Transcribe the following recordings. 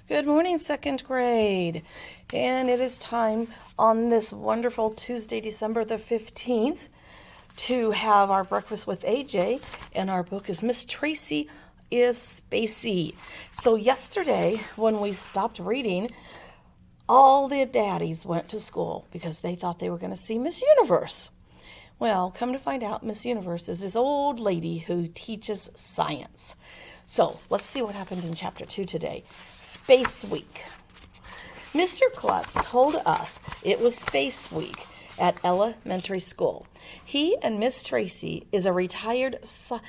Good morning, second grade. And it is time on this wonderful Tuesday, December the 15th, to have our breakfast with AJ. And our book is Miss Tracy is Spacey. So yesterday, when we stopped reading, all the daddies went to school because they thought they were going to see Miss Universe. Well, come to find out, Miss Universe is this old lady who teaches science. So let's see what happened in Chapter 2 today. Space Week. Mr. Klutz told us it was Space Week at elementary school. He said Miss Tracy is a retired scientist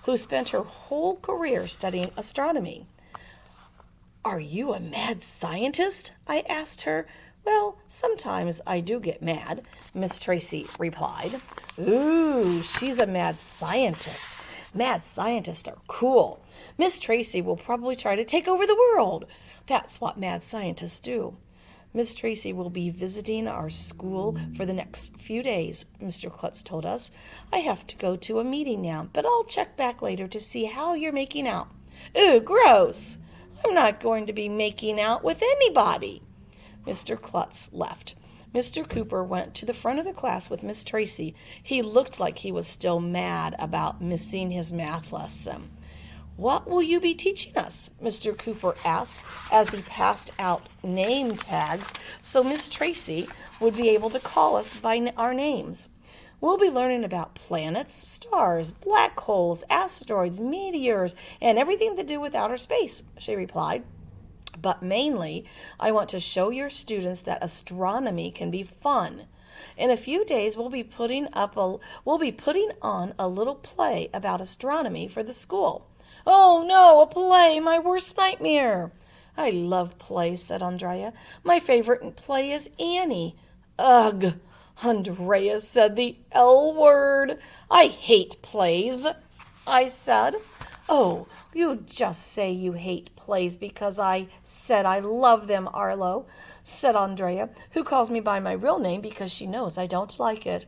who spent her whole career studying astronomy. Are you a mad scientist? I asked her. Well, sometimes I do get mad, Miss Tracy replied. Ooh, she's a mad scientist. Mad scientists are cool. Miss Tracy will probably try to take over the world. That's what mad scientists do. Miss Tracy will be visiting our school for the next few days, Mr. Klutz told us. I have to go to a meeting now, but I'll check back later to see how you're making out. Ooh, gross. I'm not going to be making out with anybody. Mr. Klutz left. Mr. Cooper went to the front of the class with Miss Tracy. He looked like he was still mad about missing his math lesson. What will you be teaching us? Mr. Cooper asked as he passed out name tags so Miss Tracy would be able to call us by our names. We'll be learning about planets, stars, black holes, asteroids, meteors, and everything to do with outer space, she replied. But mainly, I want to show your students that astronomy can be fun. In a few days, we'll be putting on a little play about astronomy for the school. Oh no, a play, my worst nightmare. I love plays, said Andrea. My favorite play is Annie. Ugh, Andrea said the L word. I hate plays, I said. Oh, you just say you hate plays because I said I love them, Arlo, said Andrea, who calls me by my real name because she knows I don't like it.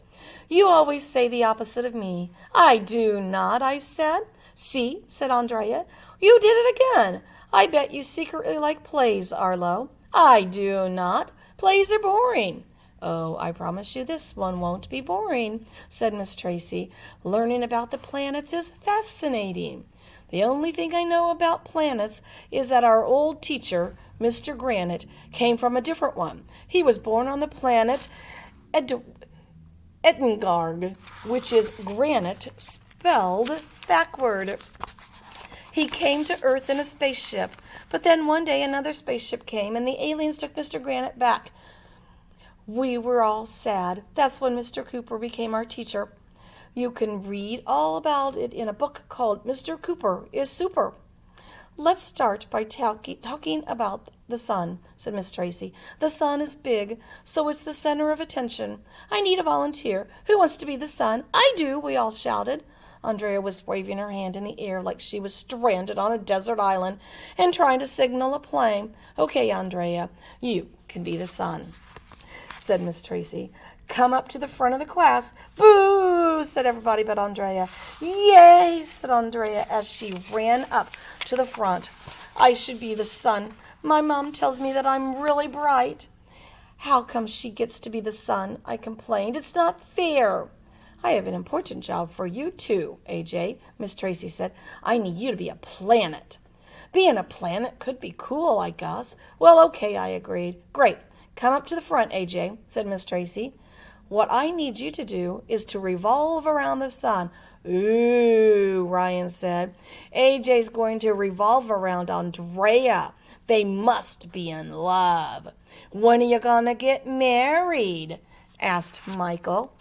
You always say the opposite of me. I do not, I said. See, said Andrea, you did it again. I bet you secretly like plays, Arlo. I do not. Plays are boring. Oh, I promise you this one won't be boring, said Miss Tracy. Learning about the planets is fascinating. The only thing I know about planets is that our old teacher, Mr. Granite, came from a different one. He was born on the planet Ettengarg, which is granite spelled backward. He came to Earth in a spaceship, but then one day another spaceship came and the aliens took Mr. Granite back. We were all sad. That's when Mr. Cooper became our teacher. You can read all about it in a book called Mr. Cooper is Super. Let's start by talking about the sun, said Miss Tracy. The sun is big, so it's the center of attention. I need a volunteer. Who wants to be the sun? I do, we all shouted. Andrea was waving her hand in the air like she was stranded on a desert island and trying to signal a plane. Okay, Andrea, you can be the sun, said Miss Tracy. Come up to the front of the class. Boo, said everybody but Andrea. Yay, said Andrea as she ran up to the front. I should be the sun. My mom tells me that I'm really bright. How come she gets to be the sun? I complained. It's not fair. I have an important job for you too, AJ, Miss Tracy said. I need you to be a planet. Being a planet could be cool, I guess. Well, okay, I agreed. Great. Come up to the front, AJ, said Miss Tracy. What I need you to do is to revolve around the sun. Ooh, Ryan said. AJ's going to revolve around Andrea. They must be in love. When are you going to get married? Asked Michael.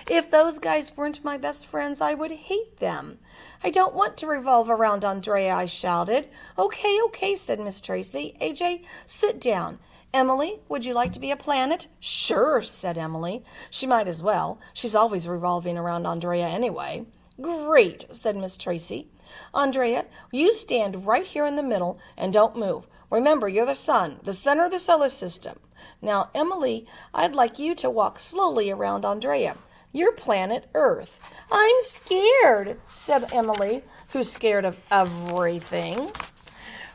If those guys weren't my best friends, I would hate them. I don't want to revolve around Andrea, I shouted. Okay, said Miss Tracy. AJ, sit down. Emily, would you like to be a planet? Sure, said Emily. She might as well. She's always revolving around Andrea anyway. Great, said Miss Tracy. Andrea, you stand right here in the middle and don't move. Remember, you're the sun, the center of the solar system. Now, Emily, I'd like you to walk slowly around Andrea. Your planet, Earth. I'm scared, said Emily, who's scared of everything.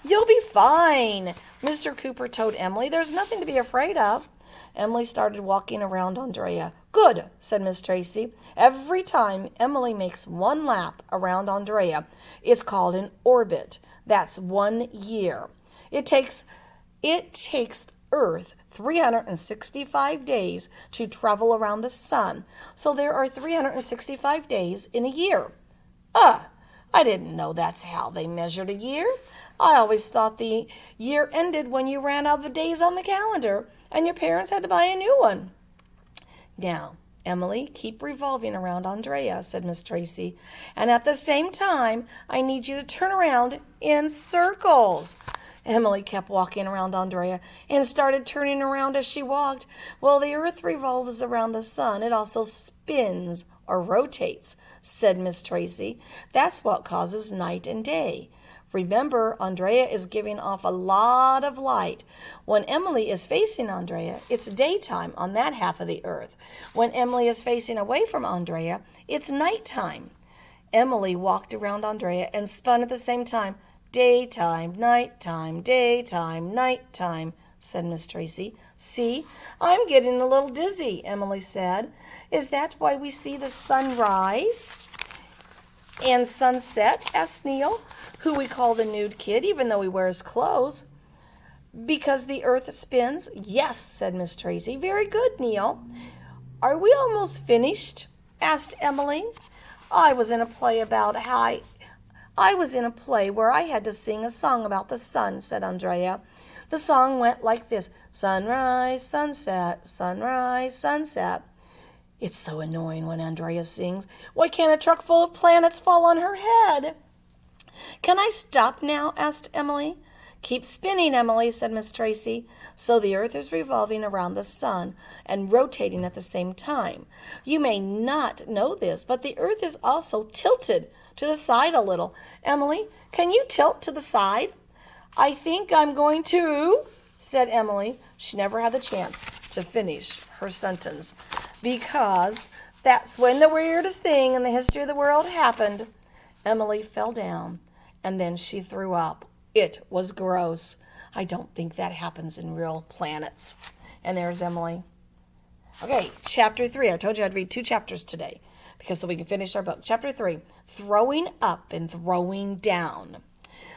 You'll be fine, Mr. Cooper told Emily. There's nothing to be afraid of. Emily started walking around Andrea. Good, said Miss Tracy. Every time Emily makes one lap around Andrea, it's called an orbit. That's 1 year. It takes Earth 365 days to travel around the sun. So there are 365 days in a year. I didn't know that's how they measured a year. I always thought the year ended when you ran out of the days on the calendar and your parents had to buy a new one. Now, Emily, keep revolving around Andrea, said Miss Tracy. And at the same time, I need you to turn around in circles. Emily kept walking around Andrea and started turning around as she walked. Well, the earth revolves around the sun. It also spins or rotates, said Miss Tracy. That's what causes night and day. Remember, Andrea is giving off a lot of light. When Emily is facing Andrea, it's daytime on that half of the earth. When Emily is facing away from Andrea, it's nighttime. Emily walked around Andrea and spun at the same time. Daytime, nighttime, daytime, nighttime, said Miss Tracy. See, I'm getting a little dizzy, Emily said. Is that why we see the sun rise and sunset? Asked Neil, who we call the nude kid, even though he wears clothes. Because the earth spins? Yes, said Miss Tracy. Very good, Neil. Are we almost finished? Asked Emily. I was in a play where I had to sing a song about the sun, said Andrea. The song went like this: sunrise, sunset, sunrise, sunset. It's so annoying when Andrea sings. Why can't a truck full of planets fall on her head? Can I stop now? Asked Emily. Keep spinning, Emily, said Miss Tracy. So the earth is revolving around the sun and rotating at the same time. You may not know this, but the earth is also tilted to the side a little. Emily, can you tilt to the side? I think I'm going to, said Emily. She never had the chance to finish her sentence because that's when the weirdest thing in the history of the world happened. Emily fell down and then she threw up. It was gross. I don't think that happens in real planets. And there's Emily. Okay, chapter 3. I told you I'd read 2 chapters today because so we can finish our book. Chapter 3, throwing up and throwing down.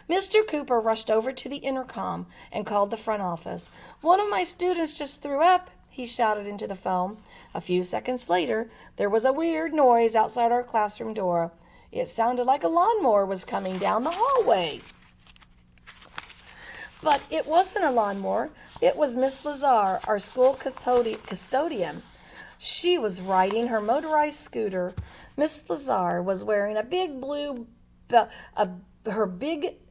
Mr. Cooper rushed over to the intercom and called the front office. One of my students just threw up, he shouted into the phone. A few seconds later, there was a weird noise outside our classroom door. It sounded like a lawnmower was coming down the hallway. But it wasn't a lawnmower. It was Miss Lazar, our school custodian. She was riding her motorized scooter. Miss Lazar was wearing her big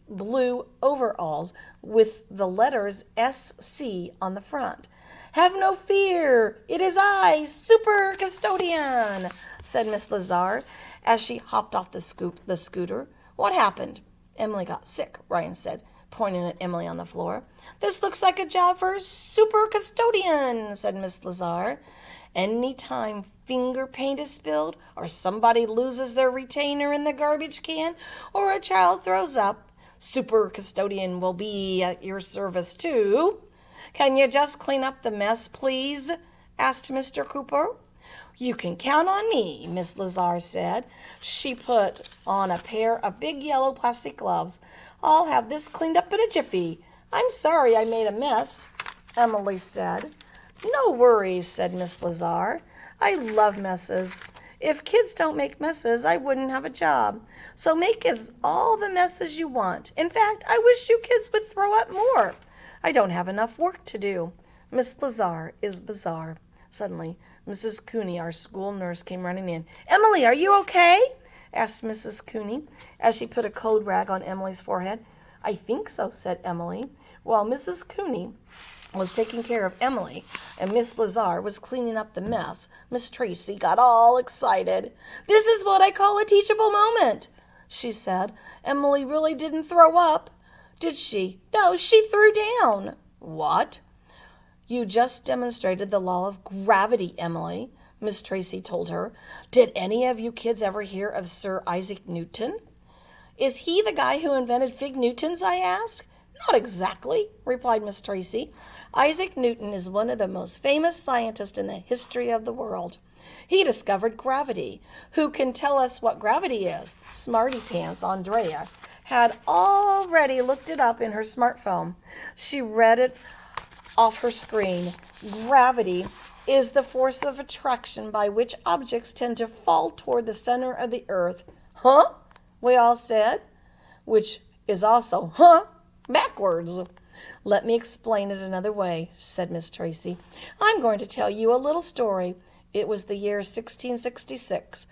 blue overalls with the letters SC on the front. Have no fear, it is I, Super Custodian, said Miss Lazar as she hopped off the scooter. What happened? Emily got sick, Ryan said, pointing at Emily on the floor. This looks like a job for Super Custodian, said Miss Lazar. Any time finger paint is spilled, or somebody loses their retainer in the garbage can, or a child throws up, Super Custodian will be at your service too. Can you just clean up the mess, please? Asked Mr. Cooper. You can count on me, Miss Lazar said. She put on a pair of big yellow plastic gloves. I'll have this cleaned up in a jiffy. I'm sorry I made a mess, Emily said. No worries, said Miss Lazar. I love messes. If kids don't make messes, I wouldn't have a job. So make all the messes you want. In fact, I wish you kids would throw up more. I don't have enough work to do. Miss Lazar is bizarre. Suddenly, Mrs. Cooney, our school nurse, came running in. Emily, are you okay? Asked Mrs. Cooney as she put a cold rag on Emily's forehead. I think so, said Emily. While Mrs. Cooney was taking care of Emily and Miss Lazar was cleaning up the mess, Miss Tracy got all excited. This is what I call a teachable moment, she said. Emily really didn't throw up. Did she? No, she threw down. What? You just demonstrated the law of gravity, Emily. Miss Tracy told her. Did any of you kids ever hear of Sir Isaac Newton? Is he the guy who invented fig Newtons? I asked. Not exactly, replied Miss Tracy. Isaac Newton is one of the most famous scientists in the history of the world. He discovered gravity. Who can tell us what gravity is? Smarty Pants Andrea had already looked it up in her smartphone. She read it off her screen. Gravity is the force of attraction by which objects tend to fall toward the center of the earth. Huh? We all said, which is also, huh, backwards. Let me explain it another way, said Miss Tracy. I'm going to tell you a little story. It was the year 1666.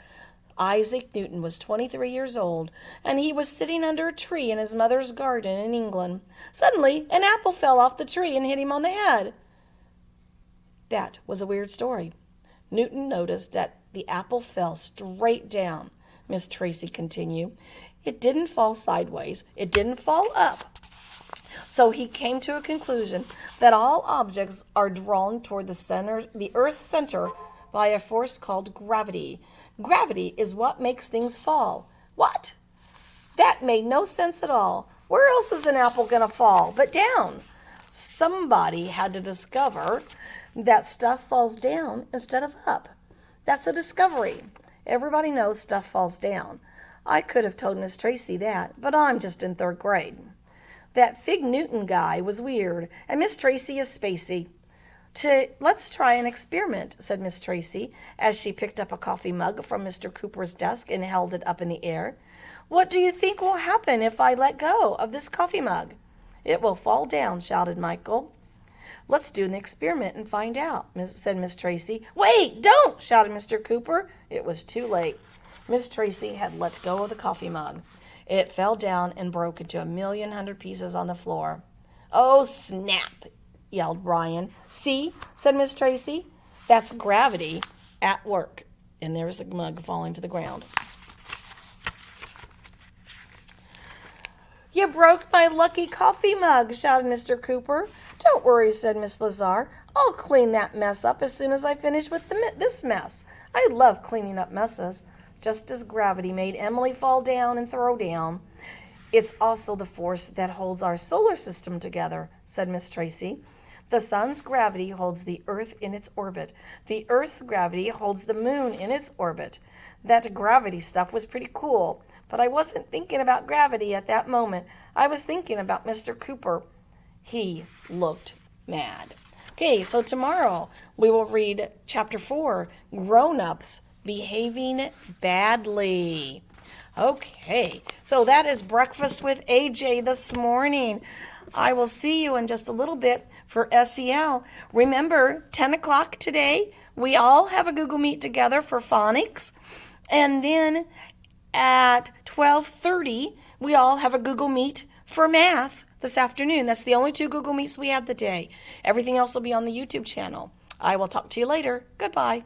Isaac Newton was 23 years old, and he was sitting under a tree in his mother's garden in England. Suddenly, an apple fell off the tree and hit him on the head. That was a weird story. Newton noticed that the apple fell straight down. Miss Tracy continued. It didn't fall sideways. It didn't fall up. So he came to a conclusion that all objects are drawn toward the Earth's center by a force called gravity. Gravity is what makes things fall. What? That made no sense at all. Where else is an apple going to fall but down? Somebody had to discover that stuff falls down instead of up. That's a discovery. Everybody knows stuff falls down. I could have told Miss Tracy that, but I'm just in 3rd grade. That Fig Newton guy was weird, and Miss Tracy is spacey. Let's try an experiment, said Miss Tracy, as she picked up a coffee mug from Mr. Cooper's desk and held it up in the air. What do you think will happen if I let go of this coffee mug? It will fall down, shouted Michael. Let's do an experiment and find out, said Miss Tracy. Wait, don't, shouted Mr. Cooper. It was too late. Miss Tracy had let go of the coffee mug. It fell down and broke into 1,100,000 pieces on the floor. Oh, snap, yelled Brian. See, said Miss Tracy. That's gravity at work. And there was the mug falling to the ground. You broke my lucky coffee mug, shouted Mr. Cooper. Don't worry, said Miss Lazar. I'll clean that mess up as soon as I finish with this mess. I love cleaning up messes. Just as gravity made Emily fall down and throw down, it's also the force that holds our solar system together, said Miss Tracy. The sun's gravity holds the Earth in its orbit. The Earth's gravity holds the moon in its orbit. That gravity stuff was pretty cool, but I wasn't thinking about gravity at that moment. I was thinking about Mr. Cooper. He looked mad. Okay, so tomorrow we will read Chapter 4, Grown-Ups Behaving Badly. Okay, so that is Breakfast with AJ this morning. I will see you in just a little bit for SEL. Remember, 10 o'clock today, we all have a Google Meet together for phonics. And then at 12:30, we all have a Google Meet for math this afternoon. That's the only 2 Google Meets we have today. Everything else will be on the YouTube channel. I will talk to you later. Goodbye.